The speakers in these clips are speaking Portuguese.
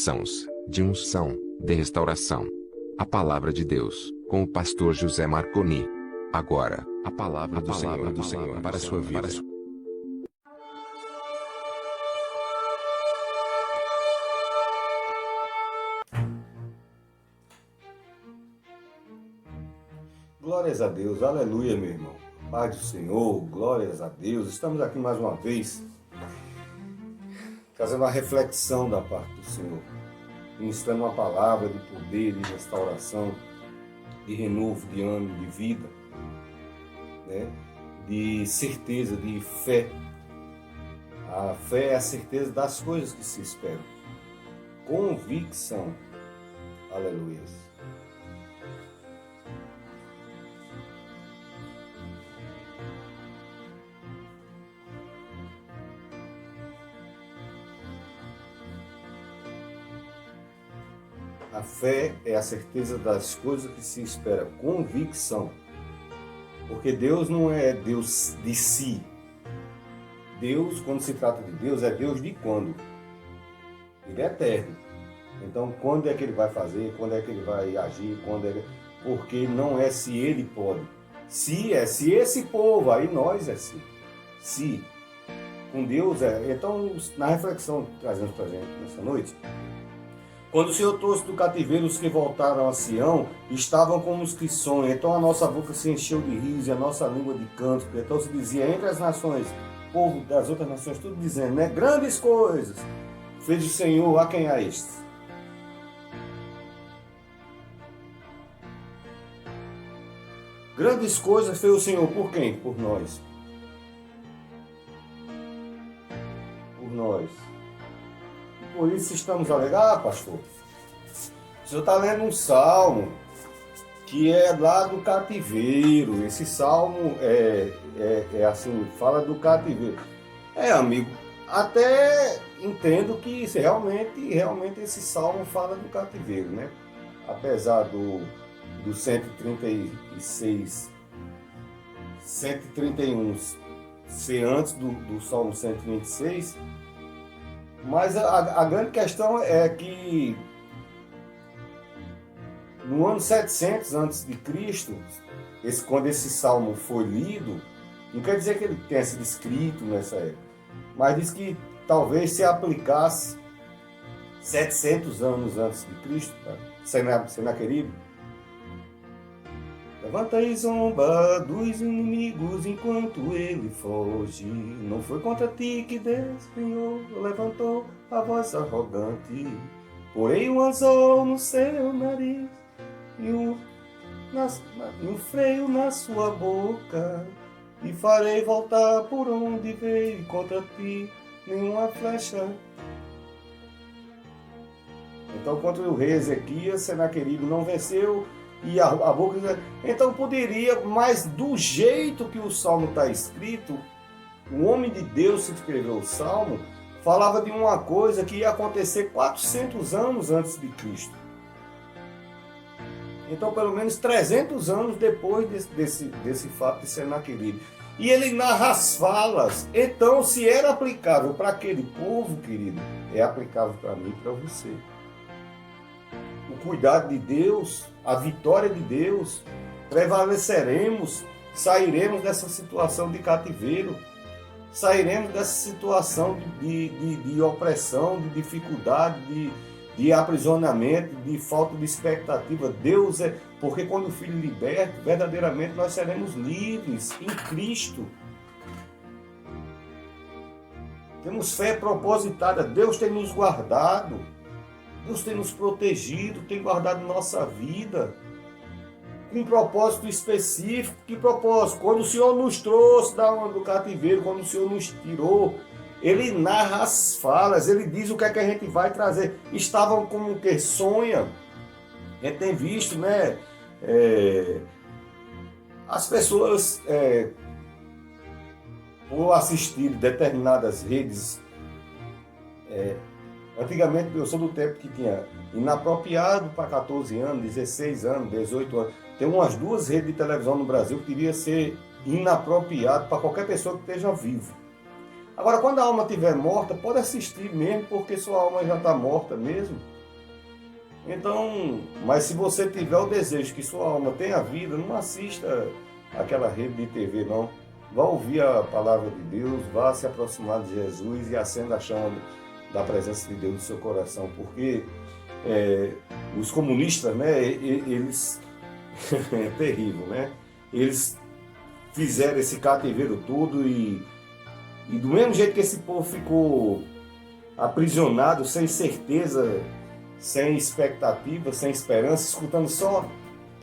Bênçãos, de unção, de restauração. A palavra de Deus, com o pastor José Marconi. Agora, a palavra do Senhor para a sua vida. Glórias a Deus, aleluia, meu irmão. Paz do Senhor, glórias a Deus. Estamos aqui mais uma vez, fazendo uma reflexão da parte do Senhor, ministrando uma palavra de poder, de restauração, de renovo, de ânimo, de vida, né? De certeza, de fé. A fé é a certeza das coisas que se esperam. Convicção, aleluia. A fé é a certeza das coisas que se espera, convicção. Porque Deus não é Deus de si. Deus, quando se trata de Deus, é Deus de quando? Ele é eterno. Então, quando é que ele vai fazer? Quando é que ele vai agir? Porque não é se ele pode. Se esse povo, aí nós é se. Se. Com Deus é. Então, na reflexão que trazemos para a gente nessa noite, quando o Senhor trouxe do cativeiro os que voltaram a Sião, estavam como os que sonham. Então a nossa boca se encheu de riso e a nossa língua de canto. Então se dizia entre as nações, povo das outras nações, tudo dizendo, né? Grandes coisas fez o Senhor a quem a estes. Grandes coisas fez o Senhor por quem? Por nós. Por nós. Por isso estamos alegados, pastor. O senhor está lendo um salmo que é lá do cativeiro. Esse salmo é assim, fala do cativeiro. Amigo, até entendo que realmente esse salmo fala do cativeiro, né? Apesar do 136, 131 ser antes do salmo 126. Mas a grande questão é que no ano 700 a.C., quando esse salmo foi lido, não quer dizer que ele tenha sido escrito nessa época, mas diz que talvez se aplicasse 700 anos antes de Cristo, tá? Senaqueribe. Levanta e zomba dos inimigos enquanto ele foge. Não foi contra ti que despenhou, levantou a voz arrogante. Porém um anzol no seu nariz e um freio na sua boca. E farei voltar por onde veio contra ti nenhuma flecha. Então contra o rei Ezequias, Senaqueribe não venceu. E a boca, então poderia, mas do jeito que o Salmo está escrito, o homem de Deus que escreveu o Salmo falava de uma coisa que ia acontecer 400 anos antes de Cristo. Então pelo menos 300 anos depois desse fato de Senaqueribe. E ele narra as falas. Então se era aplicável para aquele povo, querido, é aplicável para mim e para você. O cuidado de Deus, a vitória de Deus, prevaleceremos, sairemos dessa situação de cativeiro, sairemos dessa situação de opressão, de dificuldade, de aprisionamento, de falta de expectativa. Deus é, porque quando o Filho liberta, verdadeiramente nós seremos livres em Cristo. Temos fé propositada, Deus tem nos guardado. Deus tem nos protegido, tem guardado nossa vida com um propósito específico. Que propósito? Quando o Senhor nos trouxe do cativeiro, quando o Senhor nos tirou, Ele narra as falas, Ele diz o que é que a gente vai trazer. Estavam como que sonham. A gente tem visto, né? As pessoas, por assistir determinadas redes, antigamente, eu sou do tempo que tinha inapropriado para 14 anos, 16 anos, 18 anos. Tem umas 2 redes de televisão no Brasil que devia ser inapropriado para qualquer pessoa que esteja vivo. Agora, quando a alma estiver morta, pode assistir mesmo, porque sua alma já está morta mesmo. Então, mas se você tiver o desejo que sua alma tenha vida, não assista aquela rede de TV, não. Vá ouvir a palavra de Deus, vá se aproximar de Jesus e acenda a chama da presença de Deus no seu coração, porque os comunistas, né, eles é terrível, né? Eles fizeram esse cativeiro todo e do mesmo jeito que esse povo ficou aprisionado, sem certeza, sem expectativa, sem esperança, escutando só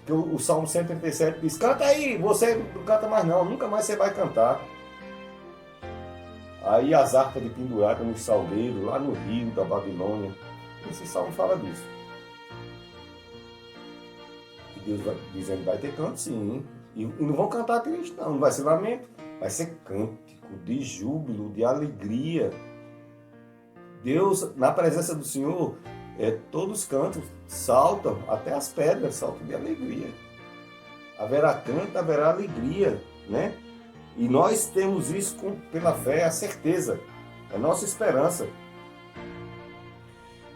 que o Salmo 137 diz: canta aí, você não canta mais não, nunca mais você vai cantar. Aí as harpas de pendurada no salgueiro, lá no rio da Babilônia, esse salmo fala disso. E Deus vai dizendo: vai ter canto sim, e não vão cantar triste não vai ser lamento, vai ser cântico de júbilo, de alegria. Deus, na presença do Senhor, todos cantam, saltam, até as pedras saltam de alegria. Haverá canto, haverá alegria, né? E nós temos isso pela fé, a certeza, a nossa esperança.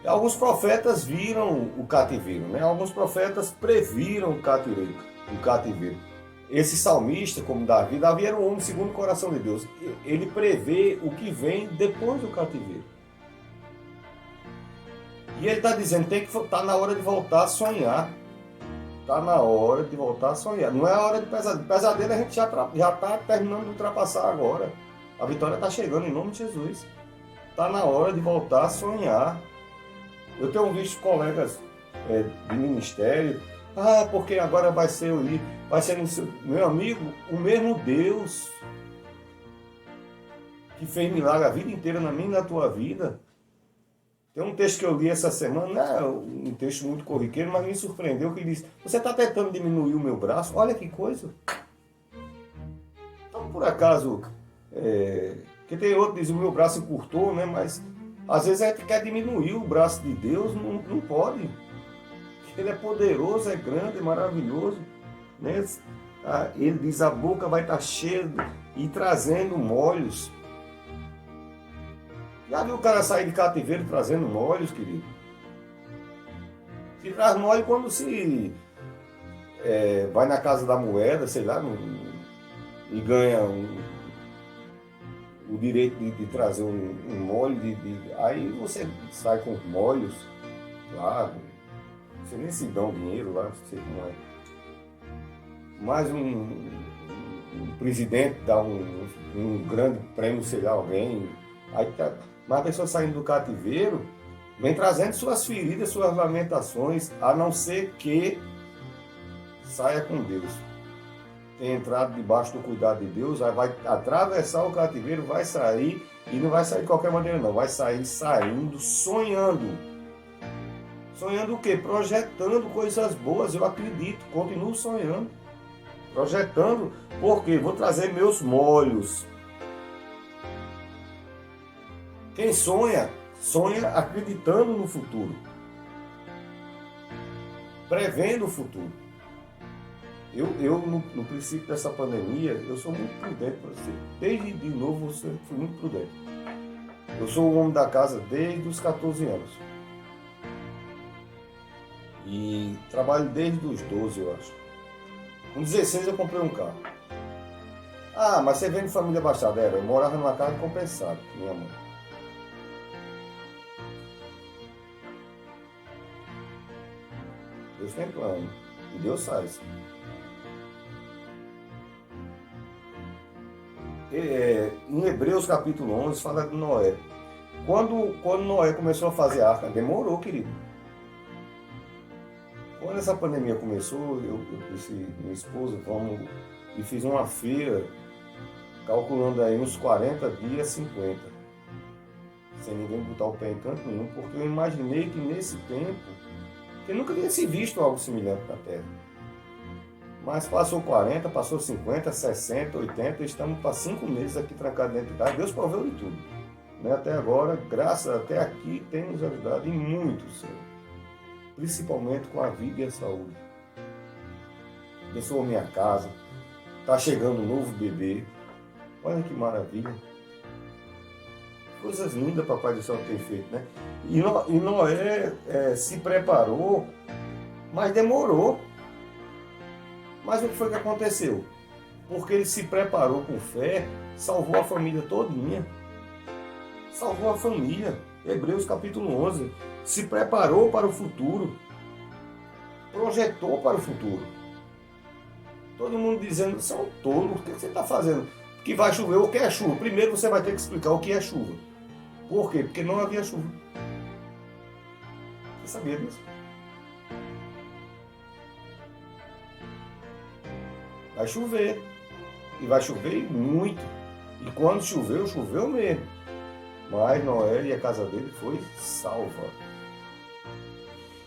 Alguns profetas viram o cativeiro, né? Alguns profetas previram o cativeiro. Esse salmista, como Davi era um homem segundo o coração de Deus. Ele prevê o que vem depois do cativeiro. E ele está dizendo que está na hora de voltar a sonhar. Está na hora de voltar a sonhar. Não é a hora de pesadelo. Pesadelo a gente já está terminando de ultrapassar agora. A vitória está chegando em nome de Jesus. Está na hora de voltar a sonhar. Eu tenho visto colegas de ministério. Porque agora vai ser no seu... Meu amigo, o mesmo Deus que fez milagre a vida inteira na minha e na tua vida. Tem um texto que eu li essa semana, um texto muito corriqueiro, mas me surpreendeu, que diz: você está tentando diminuir o meu braço? Olha que coisa. Então, por acaso, que tem outro que diz: o meu braço encurtou, né? Mas às vezes a gente quer diminuir o braço de Deus, não pode. Ele é poderoso, é grande, é maravilhoso, né? Ele diz: a boca vai estar cheia e trazendo molhos. Já viu o cara sair de cativeiro trazendo molhos, querido? Se traz molho quando se vai na casa da moeda, sei lá, e ganha o direito de trazer um molho. Aí você sai com molhos, claro. Você nem se dá um dinheiro lá, não sei como é. Mas um presidente dá um grande prêmio, sei lá, alguém. Aí tá. Mas a pessoa saindo do cativeiro vem trazendo suas feridas, suas lamentações, a não ser que saia com Deus. Tem entrado debaixo do cuidado de Deus, aí vai atravessar o cativeiro, vai sair, e não vai sair de qualquer maneira não, vai sair saindo, sonhando. Sonhando o quê? Projetando coisas boas, eu acredito, continuo sonhando. Projetando, porque vou trazer meus molhos. Quem sonha, sonha acreditando no futuro. Prevendo o futuro. Eu no princípio dessa pandemia, eu sou muito prudente para você. Desde de novo, eu sempre fui muito prudente. Eu sou o homem da casa desde os 14 anos. E trabalho desde os 12, eu acho. Com 16 eu comprei um carro. Mas você vem de família abastada? Eu morava numa casa compensada, minha mãe. Deus tem plano. E Deus faz. Em Hebreus capítulo 11 fala de Noé. Quando Noé começou a fazer a arca, demorou, querido. Quando essa pandemia começou, eu disse, minha esposa, e fiz uma feira, calculando aí uns 40 dias, 50. Sem ninguém botar o pé em canto nenhum, porque eu imaginei que nesse tempo, que nunca tinha se visto algo semelhante na Terra. Mas passou 40, passou 50, 60, 80, estamos para 5 meses aqui trancados dentro de casa. Deus proveu de tudo. Né? Até agora, graças até aqui, tem nos ajudado em muito, Senhor. Principalmente com a vida e a saúde. Abençoa minha casa. Está chegando um novo bebê. Olha que maravilha. coisas lindas Papai do Céu tem feito, né? E Noé se preparou, mas demorou. Mas o que foi que aconteceu? Porque ele se preparou com fé, salvou a família todinha. Salvou a família. Hebreus capítulo 11. Se preparou para o futuro. Projetou para o futuro. Todo mundo dizendo, você é um tolo, o que você está fazendo? Que vai chover, o que é chuva? Primeiro você vai ter que explicar o que é chuva. Por quê? Porque não havia chuva. Você sabia disso? Vai chover. E vai chover muito. E quando choveu, choveu mesmo. Mas Noé e a casa dele foi salva.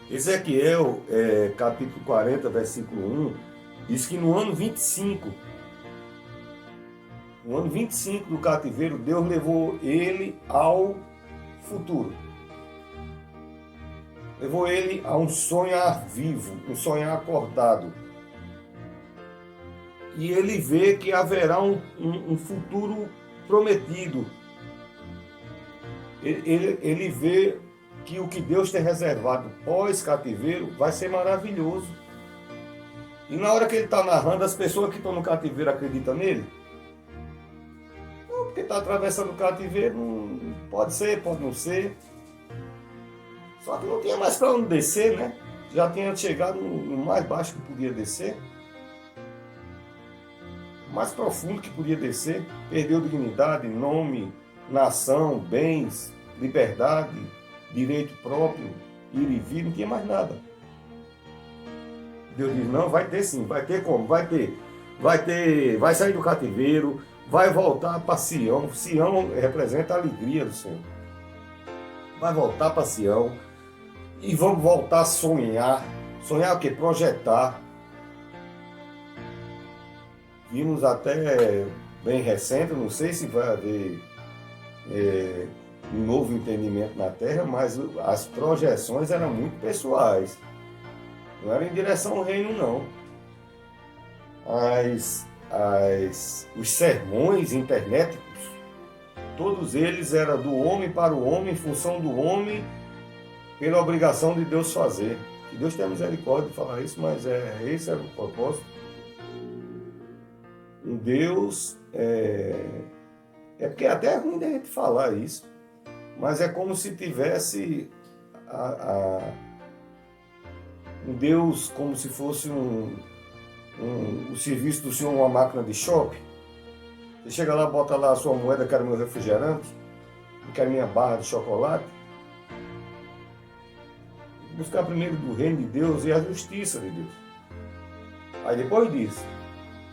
Ezequiel, capítulo 40, versículo 1, diz que no ano 25 do cativeiro, Deus levou ele ao futuro. Levou ele a um sonhar vivo, um sonhar acordado. E ele vê que haverá um futuro prometido. Ele vê que o que Deus tem reservado pós-cativeiro vai ser maravilhoso. E na hora que ele está narrando, as pessoas que estão no cativeiro acreditam nele? Não, porque está atravessando o cativeiro, pode ser, pode não ser. Só que não tinha mais para onde descer, né? Já tinha chegado no mais baixo que podia descer. Mais profundo que podia descer. Perdeu dignidade, nome, nação, bens, liberdade, direito próprio, ir e vir, não tinha mais nada. Deus diz, não, vai ter sim, vai ter como? Vai ter, vai sair do cativeiro, vai voltar para Sião. Sião representa a alegria do Senhor. Vai voltar para Sião e vamos voltar a sonhar. Sonhar o quê? Projetar. Vimos até bem recente, não sei se vai haver um novo entendimento na Terra, mas as projeções eram muito pessoais. Não era em direção ao reino, não. Os sermões internéticos, todos eles eram do homem para o homem, em função do homem, pela obrigação de Deus fazer. Que Deus tenha misericórdia de falar isso, mas esse era o propósito. Um Deus... É porque até é ruim da gente falar isso, mas é como se tivesse um Deus como se fosse o serviço do Senhor, uma máquina de shopping. Você chega lá, bota lá a sua moeda, quero meu refrigerante, quero minha barra de chocolate. Buscar primeiro do reino de Deus e a justiça de Deus. Aí depois disso,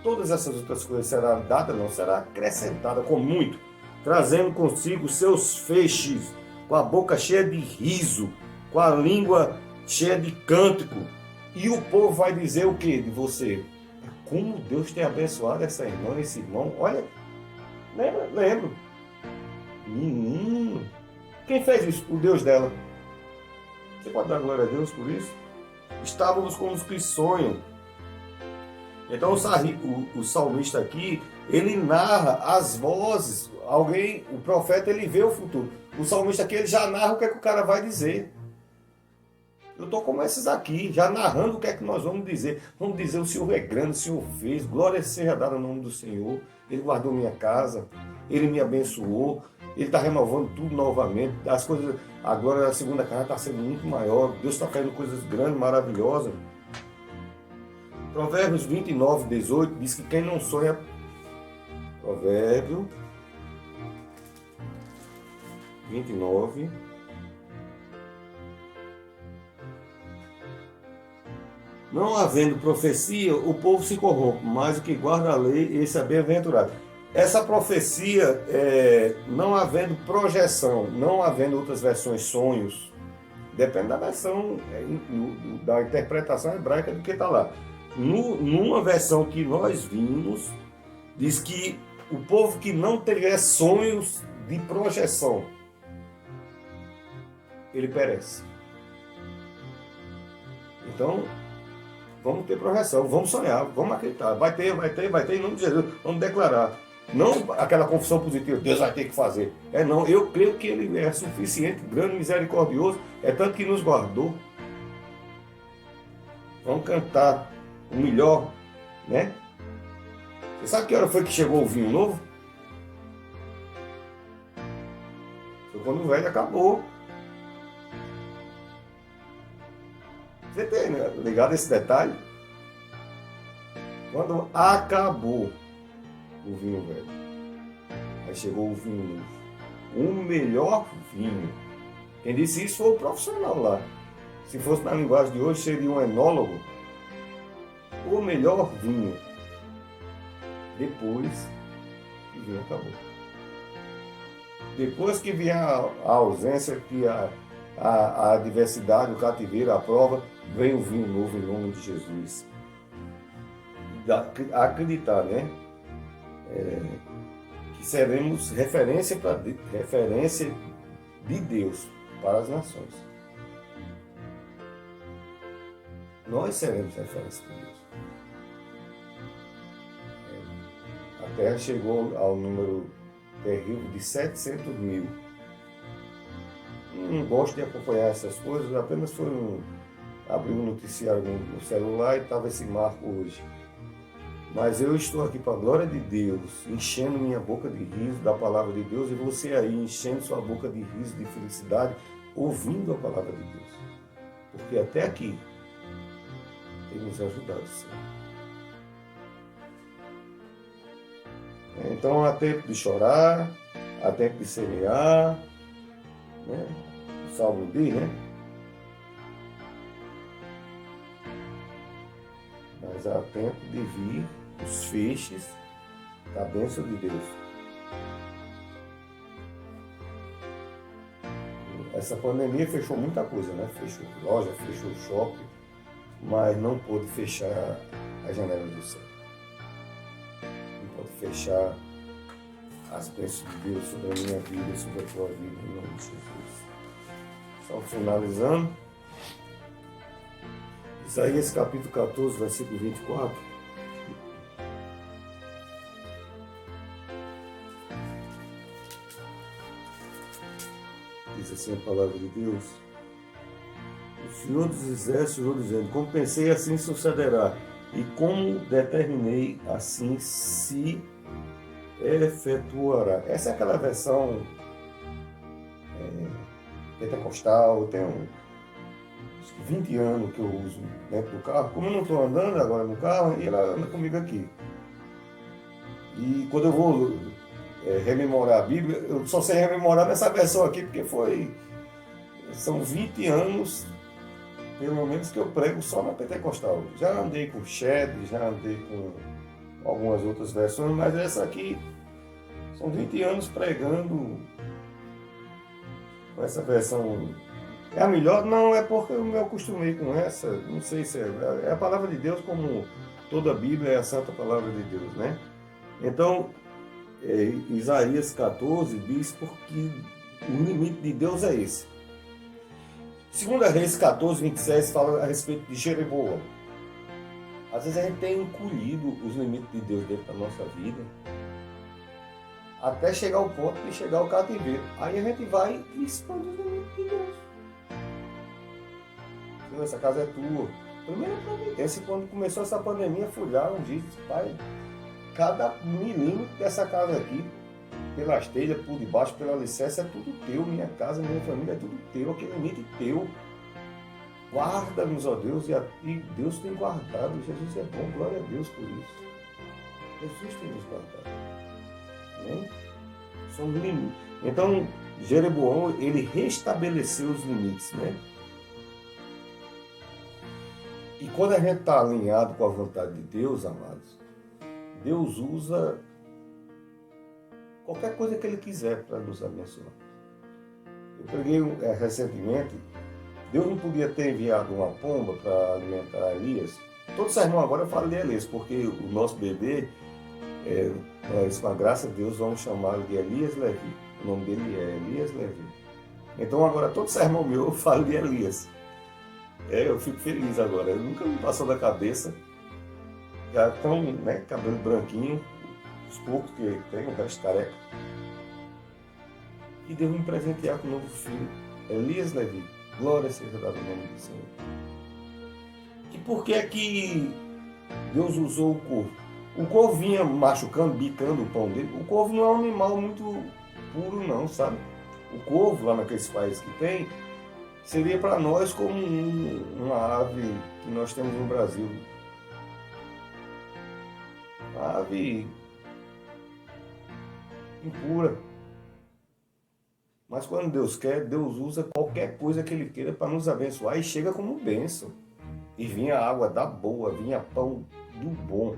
todas essas outras coisas serão dadas, não, será acrescentada com muito, trazendo consigo seus feixes, com a boca cheia de riso, com a língua cheia de cântico. E o povo vai dizer o que de você? Como Deus tem abençoado essa irmã, esse irmão. Olha, lembro. Menino. Quem fez isso? O Deus dela. Você pode dar glória a Deus por isso? Estávamos como os que sonham. Então o salmista aqui, ele narra as vozes. O profeta, ele vê o futuro. O salmista aqui, ele já narra o que é que o cara vai dizer. Eu estou como esses aqui, já narrando o que é que nós vamos dizer. Vamos dizer, o Senhor é grande, o Senhor fez, glória seja dada ao nome do Senhor. Ele guardou minha casa, Ele me abençoou, Ele está renovando tudo novamente. As coisas, a glória da segunda casa está sendo muito maior. Deus está fazendo coisas grandes, maravilhosas. Provérbios 29, 18 diz que quem não sonha... Provérbio 29... Não havendo profecia, o povo se corrompe, mas o que guarda a lei, esse é bem-aventurado. Essa profecia, não havendo projeção, não havendo outras versões, sonhos, depende da versão, da interpretação hebraica do que está lá. Numa versão que nós vimos, diz que o povo que não tiver sonhos de projeção, ele perece. Então, vamos ter projeção, vamos sonhar, vamos acreditar. Vai ter, em nome de Jesus. Vamos declarar. Não aquela confissão positiva, Deus vai ter que fazer. Não, eu creio que Ele é suficiente, grande, misericordioso, é tanto que nos guardou. Vamos cantar o melhor, né? Você sabe que hora foi que chegou o vinho novo? Foi quando o velho acabou. Você tem, né, ligado a esse detalhe? Quando acabou o vinho velho, aí chegou o vinho novo. O melhor vinho. Quem disse isso foi o profissional lá. Se fosse na linguagem de hoje, seria um enólogo. O melhor vinho. Depois que o vinho acabou. Depois que vier a ausência, que a adversidade, o cativeiro, a prova, vem o vinho novo em nome de Jesus. Acreditar, né? Que seremos referência de Deus para as nações. Nós seremos referência de Deus. A Terra chegou ao número terrível de 700 mil. Não gosto de acompanhar essas coisas, apenas foi abrir um noticiário no celular e estava esse marco hoje. Mas eu estou aqui para a glória de Deus, enchendo minha boca de riso da palavra de Deus, e você aí enchendo sua boca de riso, de felicidade, ouvindo a palavra de Deus. Porque até aqui tem nos ajudado, Senhor. Então há tempo de chorar, há tempo de semear, né? O Salmo diz, né? Mas há tempo de vir os feixes da bênção de Deus. Essa pandemia fechou muita coisa, né? Fechou loja, fechou shopping, mas não pôde fechar a janela do céu. Não pode fechar as bênçãos de Deus sobre a minha vida, sobre a tua vida, em nome de Jesus. Só finalizando. Isaías capítulo 14, versículo 24. Diz assim a palavra de Deus: o Senhor dos Exércitos jurou dizendo, como pensei, assim sucederá, e como determinei, assim se efetuará. Essa é aquela versão pentecostal, tem acho que 20 anos que eu uso dentro do carro. Como eu não estou andando agora no carro, ela anda comigo aqui. E quando eu vou rememorar a Bíblia, eu só sei rememorar nessa versão aqui, porque são 20 anos, pelo menos, que eu prego só na pentecostal. Já andei com Shed, já andei com algumas outras versões, mas essa aqui são 20 anos pregando com essa versão. É a melhor? Não, é porque eu me acostumei com essa, não sei se é a palavra de Deus, como toda a Bíblia é a santa palavra de Deus, né? Então, Isaías 14 diz porque o limite de Deus é esse. 2 Reis 14, 27 fala a respeito de Jeroboão. Às vezes a gente tem encolhido os limites de Deus dentro da nossa vida, até chegar ao ponto de chegar ao cativeiro. Aí a gente vai e expande os limites de Deus. Senhor, essa casa é tua. Primeira providência, quando começou essa pandemia, fui lá um dia e disse, pai, cada milímetro dessa casa aqui, pelas telhas, por debaixo, pela alicerce, é tudo teu. Minha casa, minha família, é tudo teu. Aquele limite teu. Guarda-nos, ó Deus, e Deus tem guardado. Jesus é bom, glória a Deus por isso. Jesus tem nos guardado. Né? São limites. Então, Jeroboão, ele restabeleceu os limites, né? E quando a gente está alinhado com a vontade de Deus, amados, Deus usa qualquer coisa que Ele quiser para nos abençoar. Eu preguei recentemente, Deus não podia ter enviado uma pomba para alimentar Elias. Todo sermão agora eu falo de Elias, porque o nosso bebê, nós, com a graça de Deus, vamos chamá-lo de Elias Levi. O nome dele é Elias Levi. Então agora todo sermão meu eu falo de Elias. Eu fico feliz agora, nunca me passou da cabeça. Já estão, né, cabelo branquinho, os poucos que tem, o resto careca. E Deus me presentear com um novo filho, Elias Levi. Glória seja dada ao nome do Senhor. E por que é que Deus usou o corvo? O corvo vinha machucando, bicando o pão dele. O corvo não é um animal muito puro não, sabe? O corvo, lá naqueles países que tem, seria para nós como uma ave que nós temos no Brasil. Uma ave impura. Mas quando Deus quer, Deus usa qualquer coisa que Ele queira para nos abençoar e chega como bênção. E vinha água da boa, vinha pão do bom.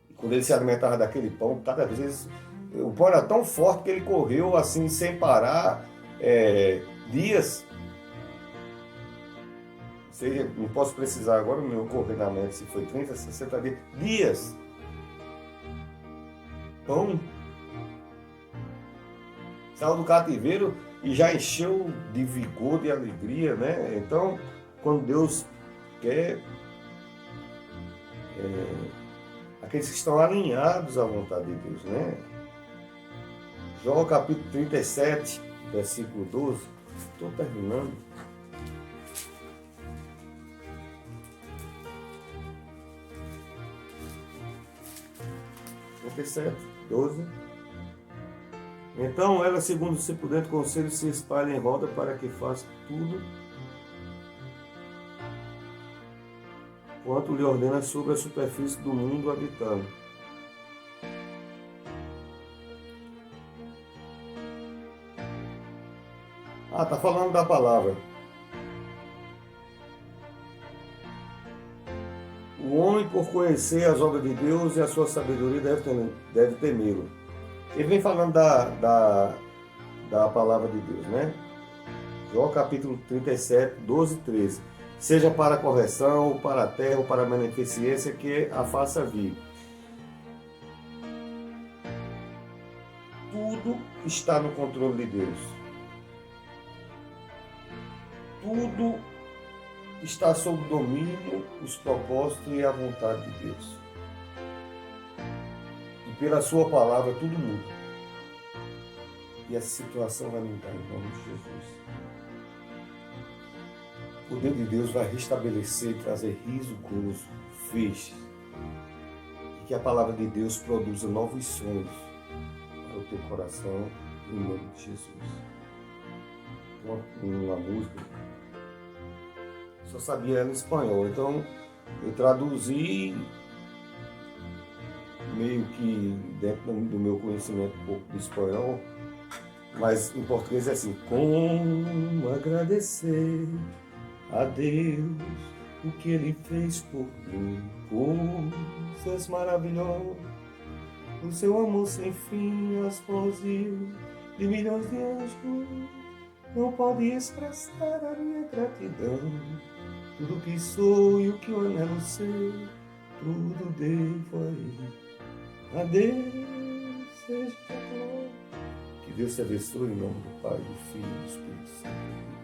E quando ele se alimentava daquele pão, cada vez o pão era tão forte que ele correu assim sem parar dias. Não posso precisar agora no meu correr na mente se foi 30, 60 dias. Dias. Pão. Saiu do cativeiro e já encheu de vigor, de alegria, né? Então, quando Deus quer, aqueles que estão alinhados à vontade de Deus, né? Jó capítulo 37, versículo 12. Estou terminando. (37:12). Então ela, segundo o seu prudente conselho, se espalha em roda para que faça tudo quanto lhe ordena sobre a superfície do mundo habitando. Está falando da palavra. O homem, por conhecer as obras de Deus e a sua sabedoria, deve temê-lo. Ele vem falando da palavra de Deus, né? Jó capítulo 37, 12 e 13. Seja para a correção, ou para a terra, ou para a beneficência, que a faça vir. Tudo está no controle de Deus. Tudo está sob o domínio, os propósitos e a vontade de Deus. E pela sua palavra tudo muda. E essa situação vai mudar em nome de Jesus. O poder de Deus vai restabelecer e trazer riso, gozo, feixes. E que a palavra de Deus produza novos sonhos para o teu coração, em nome de Jesus. Uma música, só sabia ela em espanhol, então eu traduzi meio que dentro do meu conhecimento um pouco de espanhol, mas em português é assim: como agradecer a Deus o que Ele fez por mim, coisas maravilhosas, o seu amor sem fim, as mãos de milhões de anjos, não pode expressar a minha gratidão. Tudo que sou e o que eu anelo ser, tudo devo a Ele. A Deus seja a glória. Que Deus te abençoe em nome do Pai, do Filho e do Espírito Santo.